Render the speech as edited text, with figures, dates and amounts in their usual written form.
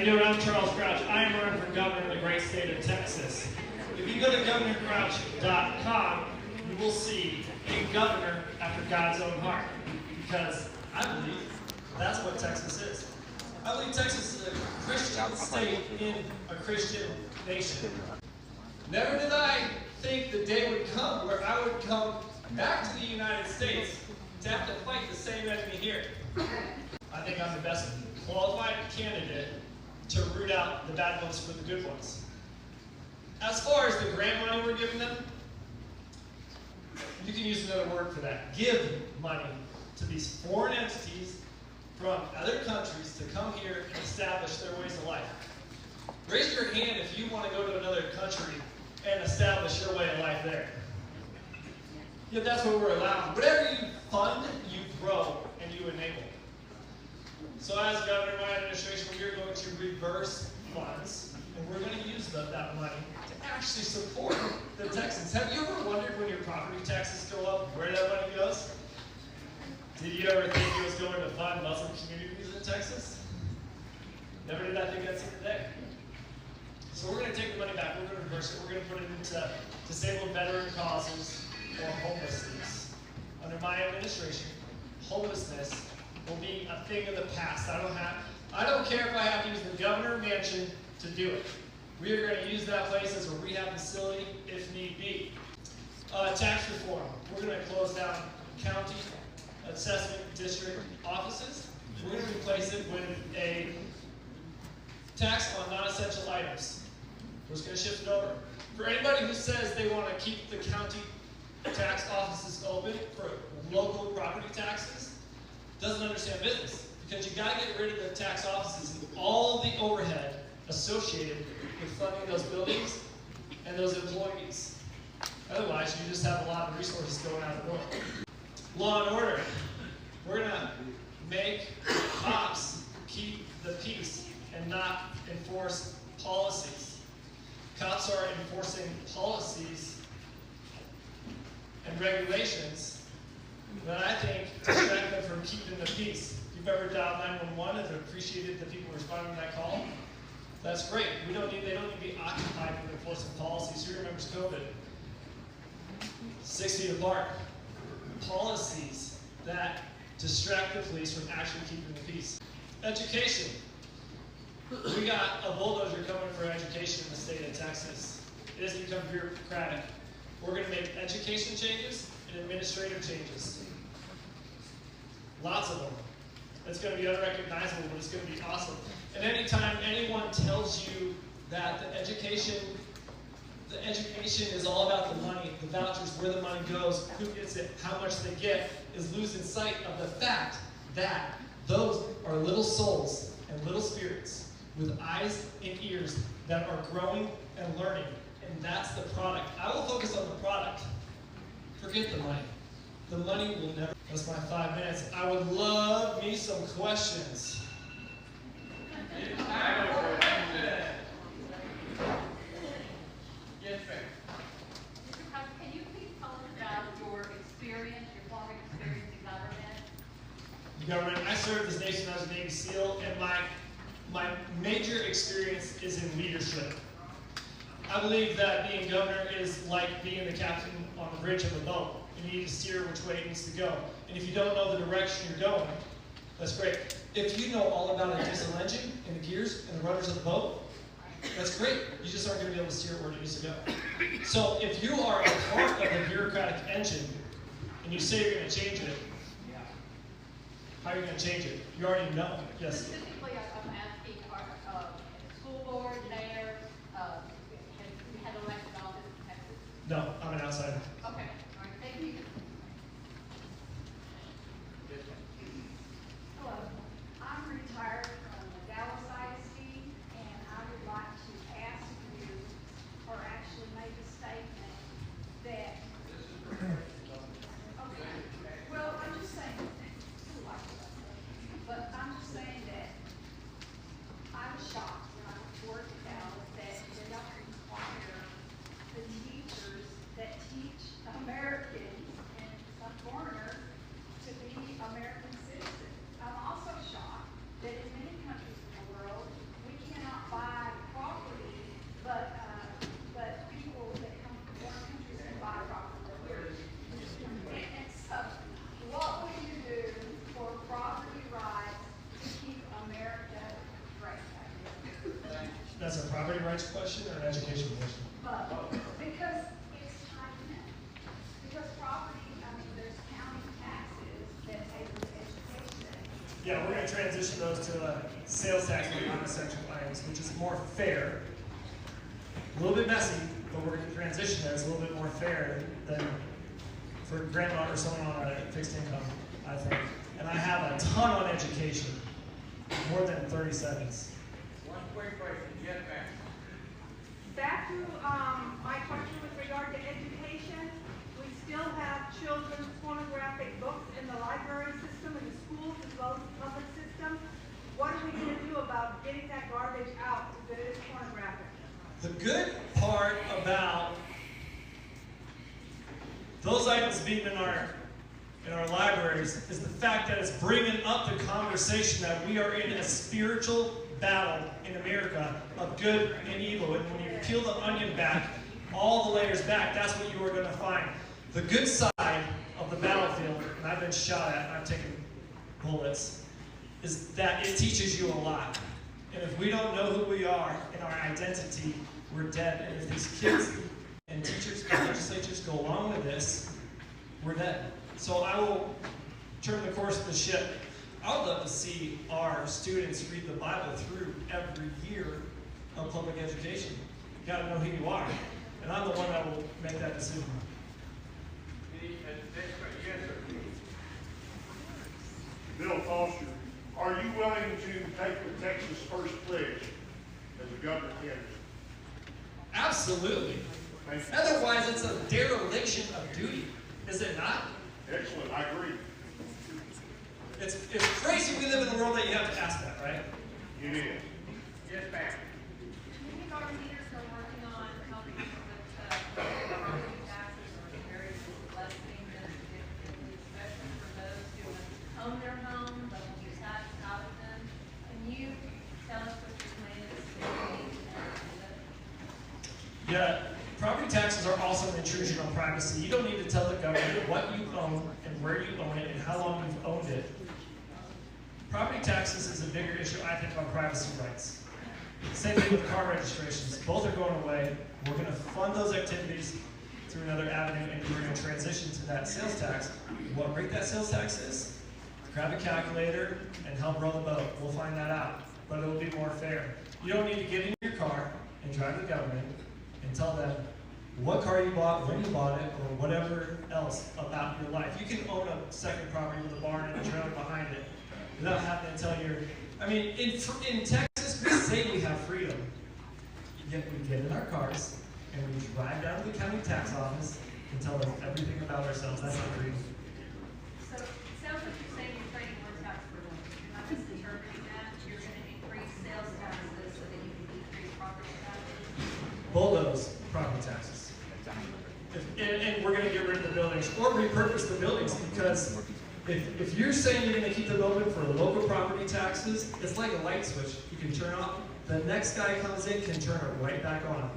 you doing? I'm Charles Crouch. I am running for governor of the great state of Texas. If you go to governorcrouch.com, you will see a governor after God's own heart. Because I believe that's what Texas is. I believe Texas is a Christian state in a Christian nation. Never did I think the day would come where I would come back to the United States to have to fight the same enemy here. I think I'm the best qualified candidate to root out the bad ones for the good ones. As far as the grant money we're giving them, you can use another word for that. Give money to these foreign entities from other countries to come here and establish their ways of life. Raise your hand if you want to go to another country and establish your way of life there. Yeah, that's what we're allowing. Whatever you fund, you grow and you enable. So as governor of my administration, we're going to reverse funds, and we're going to use that money to actually support the Texans. Have you ever wondered when your property taxes go up, where that money goes? Did you ever think it was going to fund Muslim communities in Texas? Never did I think I'd see the day. So we're going to take the money back, we're going to reverse it, we're going to put it into disabled veteran causes or homelessness. Under my administration, homelessness will be a thing of the past. I don't care if I have to use the governor mansion to do it. We are going to use that place as a rehab facility if need be. Tax reform. We're going to close down county assessment district offices. We're going to replace it with a tax on non-essential items. We're just going to shift it over. For anybody who says they want to keep the county tax offices open for local property taxes, doesn't understand business. Because you got to get rid of the tax offices and all the overhead associated with funding those buildings and those employees. Otherwise, you just have a lot of resources going out the door. Law and order. We're going to make cops keep the peace and not enforce policies. Cops are enforcing policies and regulations that I think distract them from keeping the peace. If you've ever dialed 911 and appreciated the people responding to that call, that's great. They don't need to be occupied with enforcing policies. Who remembers COVID? 6 feet apart. Policies that distract the police from actually keeping the peace. Education. We got a bulldozer coming for education in the state of Texas. It has become bureaucratic. We're going to make education changes and administrative changes. Lots of them. It's going to be unrecognizable, but it's going to be awesome. And anytime anyone tells you that the education is all about the money, the vouchers, where the money goes, who gets it, how much they get, is losing sight of the fact that those are little souls and little spirits with eyes and ears that are growing and learning. And that's the product. I will focus on the product. Forget the money. The money will never. That's my 5 minutes. I would love me some questions. Yes, ma'am. Mr. Cox, can you please tell us about your experience, your former experience in government? I served this nation as a Navy SEAL, and my major experience is in leadership. I believe that being governor is like being the captain on the bridge of a boat. You need to steer which way it needs to go. And if you don't know the direction you're going, that's great. If you know all about a diesel engine and the gears and the rudders of the boat, that's great. You just aren't going to be able to steer where it needs to go. So if you are a part of the bureaucratic engine and you say you're going to change it, how are you going to change it? You already know. Yes? Specifically, I'm asking, are school board, mayor, have you had elected office in Texas? No, I'm an outsider. Okay. All right. Thank you. Hello, I'm retired from the Dallas ISD, and I would like to ask you, or actually make a statement that, okay, well, I'm just saying, but I'm just saying that I was shocked when I went to work at Dallas that they don't require the teachers that teach Americans and some foreigners to be American citizens. I'm also shocked that in many countries in the world, we can't That's a property rights question or an education question? But, because it's tied in. Because property, there's county taxes that pay for education. Yeah, we're going to transition those to sales tax on non-essential items, which is more fair. A little bit messy, but we're going to transition there. It's a little bit more fair than for grandma or someone on a fixed income, I think. And I have a ton on education, more than 30 seconds. One quick question, Jeff Banks. Back to my question with regard to education, we still have children's pornographic books in the library system, in the schools, as well as the public system. What are we going to do about getting that garbage out if it is pornographic? The good part about those items being in our libraries is the fact that it's bringing up the conversation that we are in a spiritual battle in America of good and evil. And when you peel the onion back, all the layers back, that's what you are going to find. The good side of the battlefield, and I've been shot at, and I've taken bullets, is that it teaches you a lot. And if we don't know who we are and our identity, we're dead. And if these kids and teachers and legislatures go along with this, we're dead. So I will turn the course of the ship. I would love to see our students read the Bible through every year of public education. You got to know who you are. And I'm the one that will make that decision. Yes, sir. Bill Foster, are you willing to take the Texas First Pledge as a governor candidate? Absolutely. Thank you. Otherwise, it's a dereliction of duty, is it not? Excellent, I agree. It's crazy we live in a world that you have to ask that, right? It is. Yes, ma'am. I think our leaders are working on helping with property taxes or various lessening them significantly, especially for those who own their home, but will be taxed out of them. Can you tell us what your plan is to do? Yeah, property taxes are also an intrusion on privacy. You don't need to tell the government what you own and where you own it and how long you've owned it. Property taxes is a bigger issue, I think, on privacy rights. Same thing with car registrations. Both are going away. We're going to fund those activities through another avenue, and we're going to transition to that sales tax. What rate that sales tax is? Grab a calculator and help row the boat. We'll find that out, but it'll be more fair. You don't need to get in your car and drive to the government and tell them what car you bought, when you bought it, or whatever else about your life. You can own a second property with a barn and a trailer behind it without having to tell your, I mean, in Texas, we say we have freedom. Yet we get in our cars and we drive down to the county tax office and tell them everything about ourselves. That's not freedom. So it sounds like you're saying you're creating more tax burden. You're not misinterpreting that. You're going to increase sales taxes so that you can decrease property taxes. Bulldoze property taxes. And we're going to get rid of the buildings or repurpose the buildings, because if you're saying you're going to keep them open for local property taxes, it's like a light switch. You can turn off. The next guy comes in can turn it right back on.